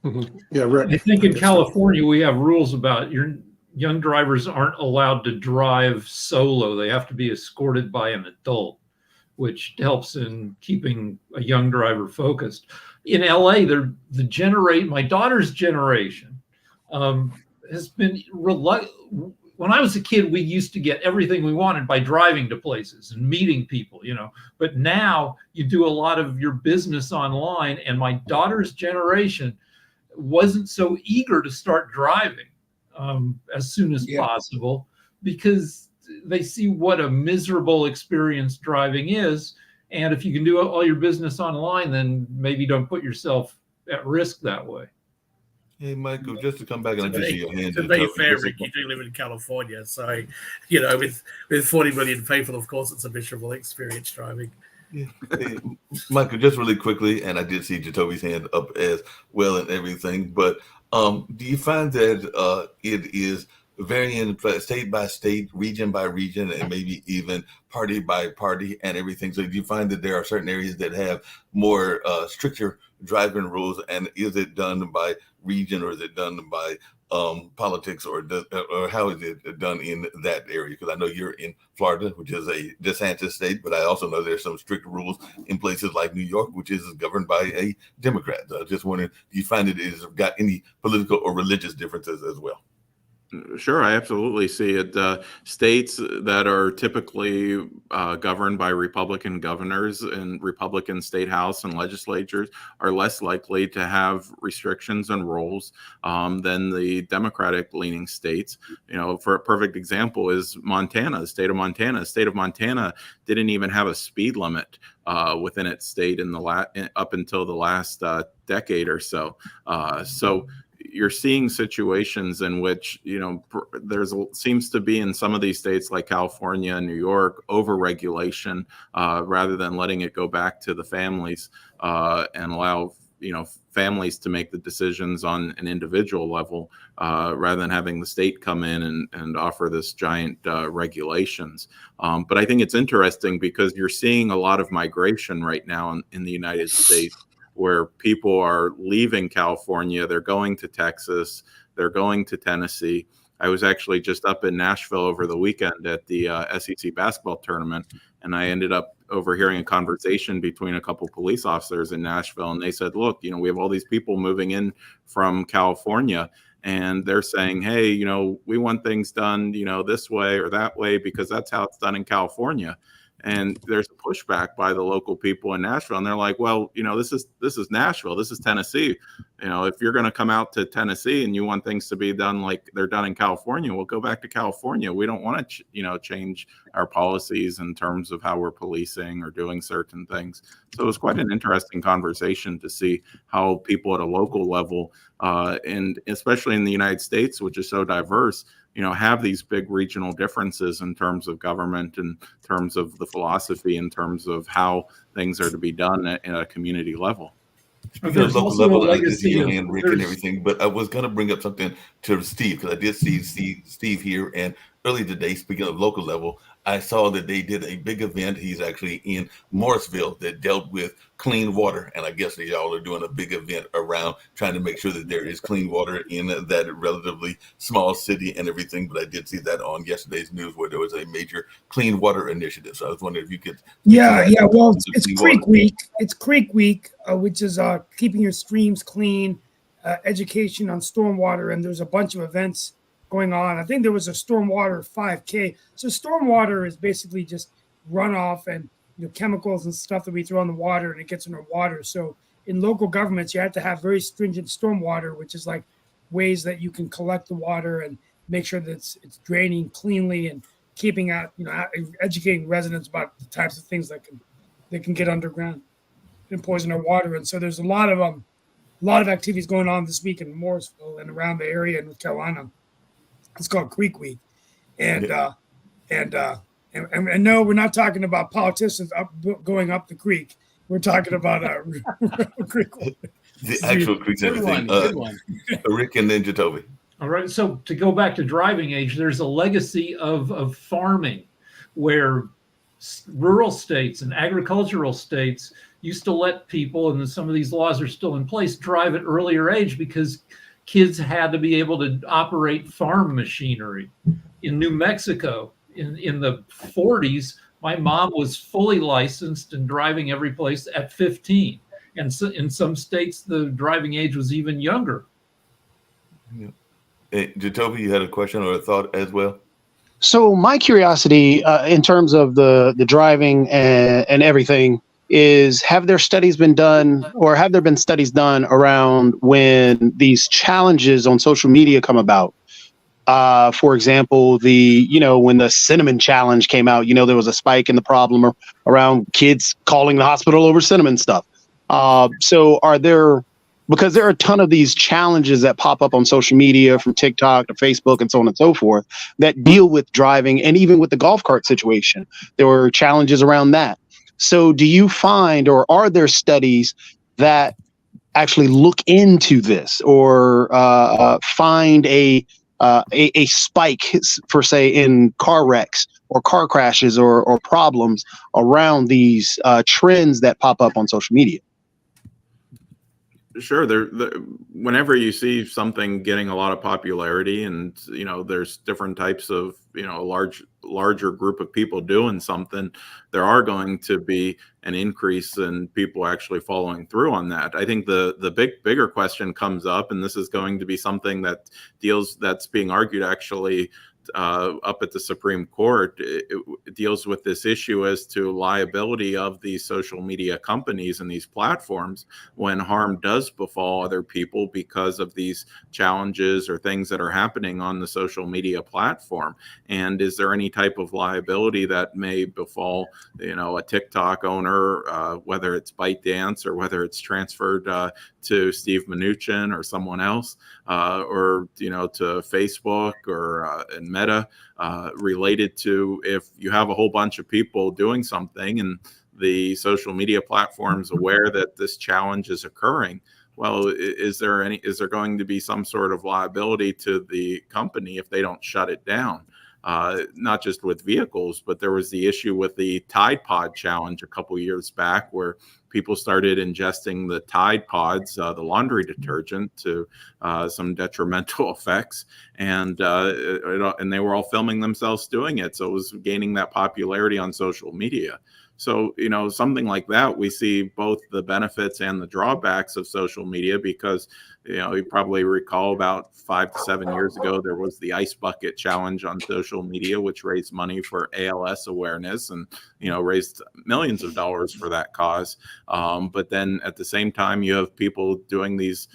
Mm-hmm. Yeah, right. I think in California, we have rules about young drivers aren't allowed to drive solo. They have to be escorted by an adult, which helps in keeping a young driver focused. in LA, my daughter's generation has been reluctant. When I was a kid, we used to get everything we wanted by driving to places and meeting people, but now you do a lot of your business online. And my daughter's generation wasn't so eager to start driving as soon as possible, because they see what a miserable experience driving is. And if you can do all your business online, then maybe don't put yourself at risk that way. Hey, Michael, just to come back, and I just see your hand. To be fair, Rick, you do live in California, so with 40 million people, of course, it's a miserable experience driving. Yeah. Hey, Michael, just really quickly, and I did see Jacoby's hand up as well and everything, but do you find that it is varying state by state, region by region, and maybe even party by party and everything? So do you find that there are certain areas that have more stricter driving rules, and is it done by region, or is it done by politics, or how is it done in that area? Because I know you're in Florida, which is a DeSantis state, but I also know there's some strict rules in places like New York, which is governed by a Democrat. Just wondering, do you find it has got any political or religious differences as well? Sure, I absolutely see it. States that are typically governed by Republican governors and Republican state house and legislatures are less likely to have restrictions and rules than the Democratic-leaning states. For a perfect example is Montana, the state of Montana. The state of Montana didn't even have a speed limit within its state up until the last decade or so. So you're seeing situations in which, seems to be in some of these states like California and New York, over-regulation rather than letting it go back to the families and allow, families to make the decisions on an individual level rather than having the state come in and offer this giant regulations. But I think it's interesting because you're seeing a lot of migration right now in the United States, where people are leaving California, they're going to Texas, they're going to Tennessee. I was actually just up in Nashville over the weekend at the SEC basketball tournament, and I ended up overhearing a conversation between a couple police officers in Nashville, and they said, look, we have all these people moving in from California, and they're saying, hey, we want things done, this way or that way, because that's how it's done in California. And there's a pushback by the local people in Nashville, and they're like, well, this is Nashville, this is Tennessee. If you're going to come out to Tennessee and you want things to be done like they're done in California, we'll go back to California. We don't want to, change our policies in terms of how we're policing or doing certain things. So it was quite an interesting conversation to see how people at a local level, and especially in the United States, which is so diverse, have these big regional differences in terms of government, in terms of the philosophy, in terms of how things are to be done at a community level. Speaking of local level, I did see your hand, Rick, and everything, but I was going to bring up something to Steve, because I did see Steve here, and early today, speaking of local level, I saw that they did a big event. He's actually in Morrisville that dealt with clean water. And I guess that y'all are doing a big event around trying to make sure that there is clean water in that relatively small city and everything. But I did see that on yesterday's news where there was a major clean water initiative. So I was wondering if you could. Yeah. Well, it's Creek Week. It's Creek Week, which is keeping your streams clean, education on stormwater. And there's a bunch of events going on. I think there was a stormwater 5K. So stormwater is basically just runoff and chemicals and stuff that we throw in the water, and it gets in our water. So in local governments, you have to have very stringent stormwater, which is like ways that you can collect the water and make sure that it's draining cleanly and keeping out, educating residents about the types of things that can get underground and poison our water. And so there's a lot of activities going on this week in Morrisville and around the area in North Carolina. It's called Creek Week, and no, we're not talking about politicians going up the creek. We're talking about Creek. The actual creeks and everything. Rick and then Jacoby. All right. So to go back to driving age, there's a legacy of farming, where rural states and agricultural states used to let people, and some of these laws are still in place, drive at earlier age because kids had to be able to operate farm machinery. In New Mexico, in the 40s, my mom was fully licensed and driving every place at 15. And so in some states, the driving age was even younger. Yeah. Hey, Jacoby, you had a question or a thought as well? So my curiosity in terms of the driving and everything is, have there studies been done, or have there been studies done around when these challenges on social media come about? For example, when the cinnamon challenge came out, there was a spike in the problem around kids calling the hospital over cinnamon stuff. So because there are a ton of these challenges that pop up on social media, from TikTok to Facebook and so on and so forth, that deal with driving, and even with the golf cart situation, there were challenges around that. So do you find, or are there studies that actually look into this, or find a spike, for say, in car wrecks or car crashes or problems around these trends that pop up on social media? Sure. Whenever you see something getting a lot of popularity, and there's different types of larger group of people doing something, there are going to be an increase in people actually following through on that. I think the bigger question comes up, and this is going to be something that's being argued actually up at the Supreme Court. It deals with this issue as to liability of these social media companies and these platforms when harm does befall other people because of these challenges or things that are happening on the social media platform. And is there any type of liability that may befall, a TikTok owner, whether it's ByteDance or whether it's transferred to Steve Mnuchin or someone else, or to Facebook or and Meta, related to, if you have a whole bunch of people doing something and the social media platforms aware that this challenge is occurring, well, is there going to be some sort of liability to the company if they don't shut it down? Not just with vehicles, but there was the issue with the Tide Pod challenge a couple years back, where people started ingesting the Tide Pods, the laundry detergent, to some detrimental effects, and they were all filming themselves doing it. So it was gaining that popularity on social media. So, something like that, we see both the benefits and the drawbacks of social media, because, you probably recall about 5 to 7 years ago, there was the Ice Bucket Challenge on social media, which raised money for ALS awareness and, raised millions of dollars for that cause. But then at the same time, you have people doing these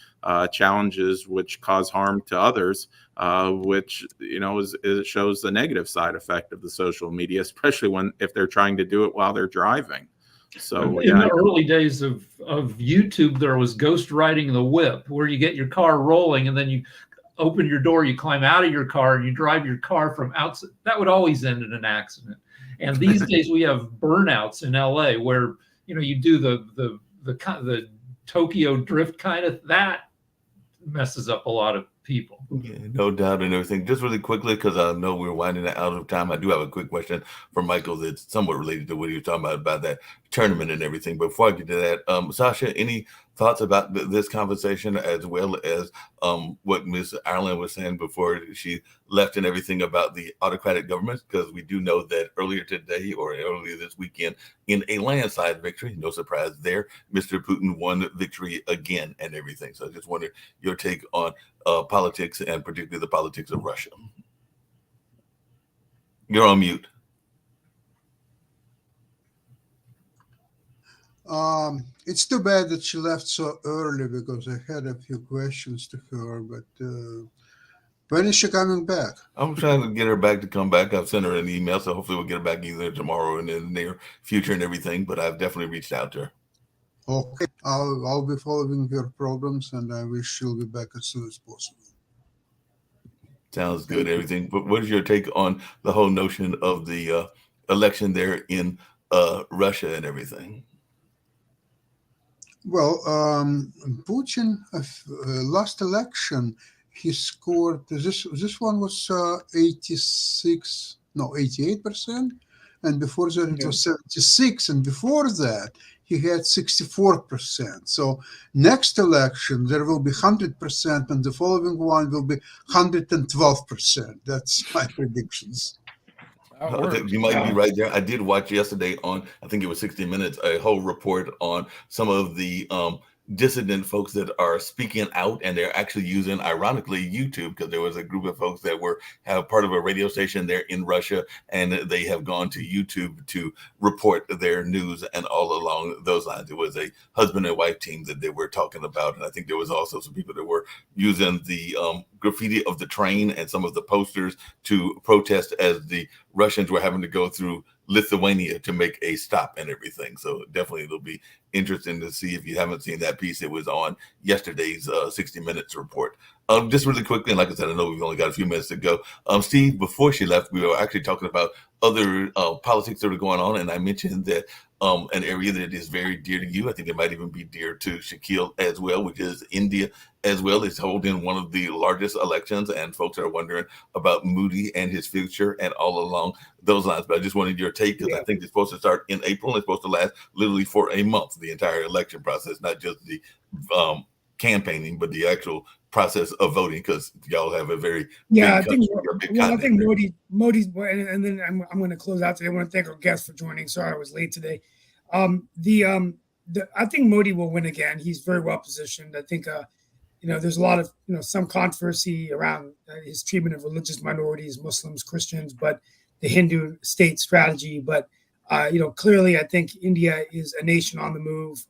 challenges which cause harm to others, which it shows the negative side effect of the social media, especially if they're trying to do it while they're driving. So in the early days of YouTube, there was ghost riding the whip, where you get your car rolling and then you open your door, you climb out of your car, and you drive your car from outside. That would always end in an accident. And these days we have burnouts in LA, where you do the Tokyo drift kind of, that messes up a lot of people. Yeah, no doubt and everything. Just really quickly, because I know we're winding out of time, I do have a quick question for Michael that's somewhat related to what you're talking about that tournament and everything. But before I get to that, Sasha, any thoughts about this conversation, as well as what Ms. Ireland was saying before she left and everything about the autocratic governments? Because we do know that earlier today, or earlier this weekend, in a landslide victory, no surprise there, Mr. Putin won victory again and everything. So I just wonder your take on politics, and particularly the politics of Russia. You're on mute. It's too bad that she left so early, because I had a few questions to her, but when is she coming back? I'm trying to get her back to come back. I've sent her an email, so hopefully we'll get her back either tomorrow or in the near future and everything, but I've definitely reached out to her. Okay, I'll be following your programs, and I wish she'll be back as soon as possible. Sounds good, everything. But what is your take on the whole notion of the election there in Russia and everything? Well, Putin, last election, he scored, this one was 88%, and before that it was 76%, and before that he had 64%. So next election there will be 100%, and the following one will be 112%. That's my predictions. You might be right there. I did watch yesterday on, I think it was 60 Minutes, a whole report on some of the dissident folks that are speaking out, and they're actually using, ironically, YouTube, because there was a group of folks that have part of a radio station there in Russia, and they have gone to YouTube to report their news. And all along those lines, it was a husband and wife team that they were talking about, and I think there was also some people that were using the graffiti of the train and some of the posters to protest as the Russians were having to go through Lithuania to make a stop and everything. So definitely it'll be interesting to see. If you haven't seen that piece, it was on yesterday's 60 Minutes report. Just really quickly, and like I said, I know we've only got a few minutes to go. Steve, before she left, we were actually talking about other politics that are going on, and I mentioned that an area that is very dear to you, I think it might even be dear to Shaquille as well, which is India as well, is holding one of the largest elections, and folks are wondering about Modi and his future and all along those lines. But I just wanted your take, because I think it's supposed to start in April. It's supposed to last literally for a month, the entire election process, not just the campaigning, but the actual process of voting, because y'all have a very I think Modi's, and then I'm going to close out today. I want to thank our guests for joining. Sorry I was late today. I think Modi will win again. He's very well positioned. I think there's a lot of some controversy around his treatment of religious minorities, Muslims, Christians, but the Hindu state strategy. But clearly, I think India is a nation on the move.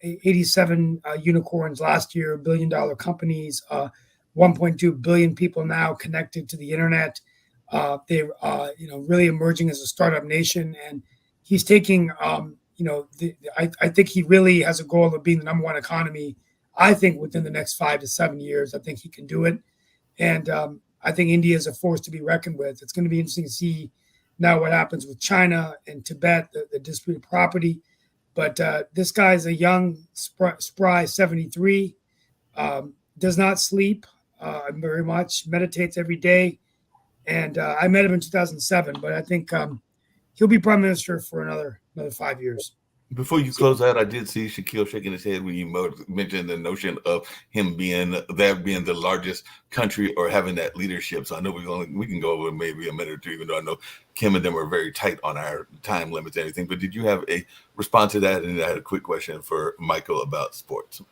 87 unicorns last year, $1 billion companies, 1.2 billion people now connected to the internet. They're really emerging as a startup nation, and he's taking I think he really has a goal of being the number one economy. I think within the next 5 to 7 years, I think he can do it. And I think India is a force to be reckoned with. It's going to be interesting to see now what happens with China and Tibet, the disputed property. But this guy's a young, spry 73, does not sleep very much, meditates every day. And I met him in 2007, but I think he'll be prime minister for another 5 years. Before you close out, I did see Shaquille shaking his head when you mentioned the notion of him being the largest country or having that leadership. So I know we can go over maybe a minute or two, even though I know Kim and them are very tight on our time limits and everything. But did you have a response to that? And I had a quick question for Michael about sports.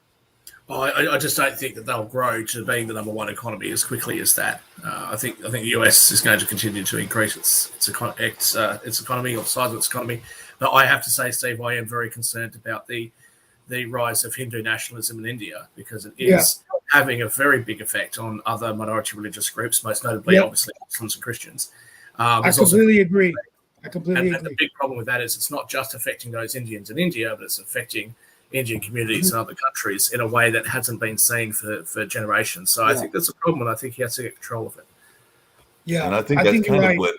Well, I just don't think that they'll grow to being the number one economy as quickly as that. I think the US is going to continue to increase its economy, or the size of its economy. But I have to say, Steve, I am very concerned about the rise of Hindu nationalism in India, because it is having a very big effect on other minority religious groups, most notably, obviously, Muslims and Christians. I completely agree. And the big problem with that is it's not just affecting those Indians in India, but it's affecting Indian communities in other countries in a way that hasn't been seen for generations. So I think that's a problem, and I think he has to get control of it. Yeah, and I think that's kind of what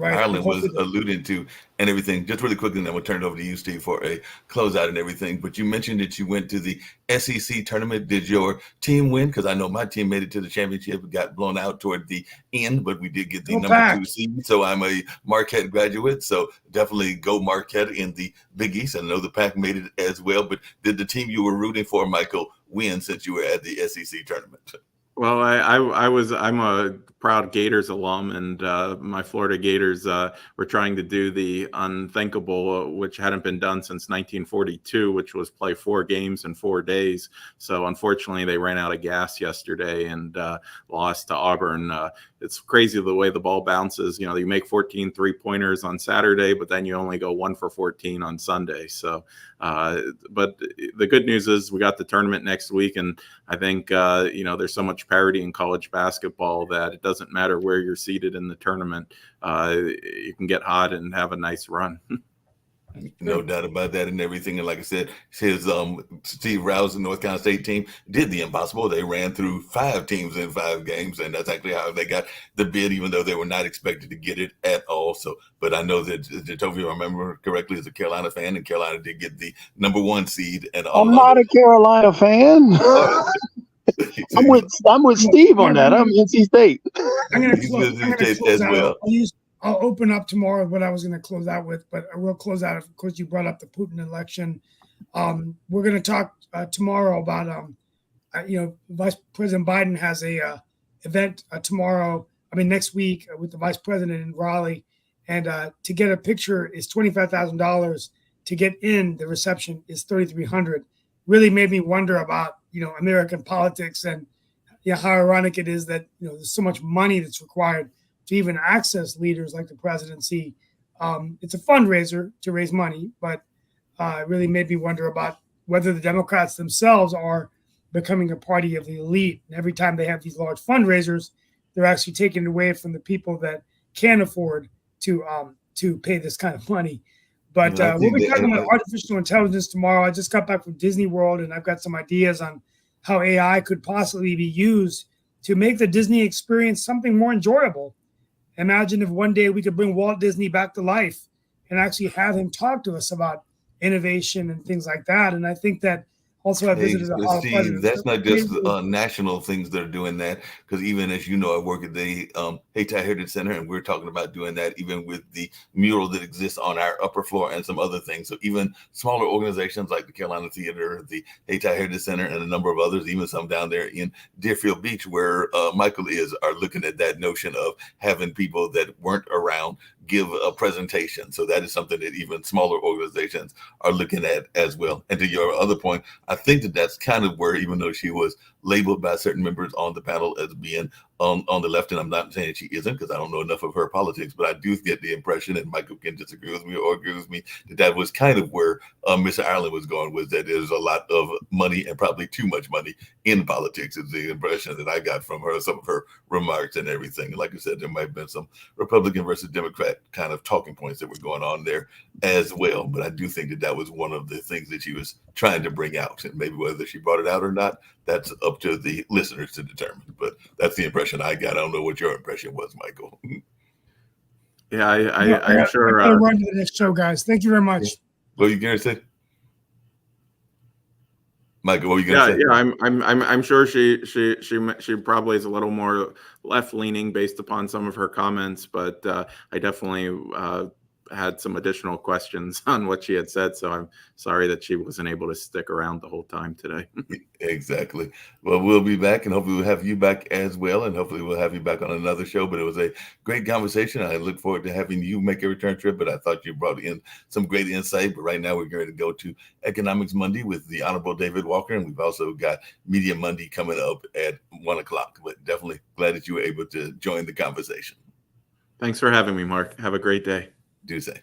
Ireland was alluding to and everything. Just really quickly, and then we'll turn it over to you, Steve, for a closeout and everything. But you mentioned that you went to the SEC tournament. Did your team win? Because I know my team made it to the championship. It got blown out toward the end, but we did get the number 2 seed. So I'm a Marquette graduate. So definitely go Marquette in the Big East. I know the Pack made it as well. But did the team you were rooting for, Michael, win since you were at the SEC tournament? Well, I'm a proud Gators alum, and my Florida Gators were trying to do the unthinkable, which hadn't been done since 1942, which was play 4 games in 4 days. So unfortunately, they ran out of gas yesterday and lost to Auburn. It's crazy the way the ball bounces. You make 14 3-pointers on Saturday, but then you only go 1 for 14 on Sunday. So, but the good news is we got the tournament next week, and I think there's so much parity in college basketball that it doesn't matter where you're seated in the tournament. You can get hot and have a nice run. No doubt about that and everything. And like I said, his Steve Rouse, the North Carolina State team, did the impossible. They ran through 5 teams in 5 games, and that's actually how they got the bid, even though they were not expected to get it at all. So, but I know that Jatovia, I remember correctly, is a Carolina fan, and Carolina did get the number 1 seed. And all I'm not a Carolina fan. I'm with Steve on that. I'm NC State. I'm going to close out. I'll open up tomorrow what I was going to close out with, but I will close out. Of course, you brought up the Putin election. We're going to talk tomorrow about, Vice President Biden has a event tomorrow next week with the vice president in Raleigh. And to get a picture is $25,000. To get in the reception is $3,300. Really made me wonder about, American politics and how ironic it is that, there's so much money that's required to even access leaders like the presidency. It's a fundraiser to raise money, but it really made me wonder about whether the Democrats themselves are becoming a party of the elite. And every time they have these large fundraisers, they're actually taking it away from the people that can't afford to pay this kind of money. But we'll be talking about artificial intelligence tomorrow. I just got back from Disney World, and I've got some ideas on how AI could possibly be used to make the Disney experience something more enjoyable. Imagine if one day we could bring Walt Disney back to life and actually have him talk to us about innovation and things like that. And I think that also I visited the Hall of Presidents. That's not just national things that are doing that, because even as you know, I work at the Hayti Heritage Center, and we're talking about doing that even with the mural that exists on our upper floor and some other things. So even smaller organizations like the Carolina Theater, the Hayti Heritage Center, and a number of others, even some down there in Deerfield Beach where Michael is, are looking at that notion of having people that weren't around give a presentation. So that is something that even smaller organizations are looking at as well. And to your other point, I think that that's kind of where, even though she was labeled by certain members on the panel as being on the left, and I'm not saying she isn't because I don't know enough of her politics, but I do get the impression, and Michael can disagree with me or agree with me, that was kind of where Mr. Ireland was going, was that there's a lot of money and probably too much money in politics, is the impression that I got from her, some of her remarks and everything. And like I said, there might have been some Republican versus Democrat kind of talking points that were going on there as well. But I do think that that was one of the things that she was trying to bring out, and maybe whether she brought it out or not, that's up to the listeners to determine. But that's the impression I got. I don't know what your impression was, Michael. Yeah, I'm sure. I'll run to the next show, guys. Thank you very much. What are you going to say, Michael? What are you going to say? Yeah, I'm sure she probably is a little more left leaning based upon some of her comments, but I definitely had some additional questions on what she had said. So I'm sorry that she wasn't able to stick around the whole time today. Exactly. Well, we'll be back, and hopefully we'll have you back as well. And hopefully we'll have you back on another show. But it was a great conversation. I look forward to having you make a return trip, but I thought you brought in some great insight. But right now we're going to go to Economics Monday with the Honorable David Walker. And we've also got Media Monday coming up at 1:00. But definitely glad that you were able to join the conversation. Thanks for having me, Mark. Have a great day. Do say.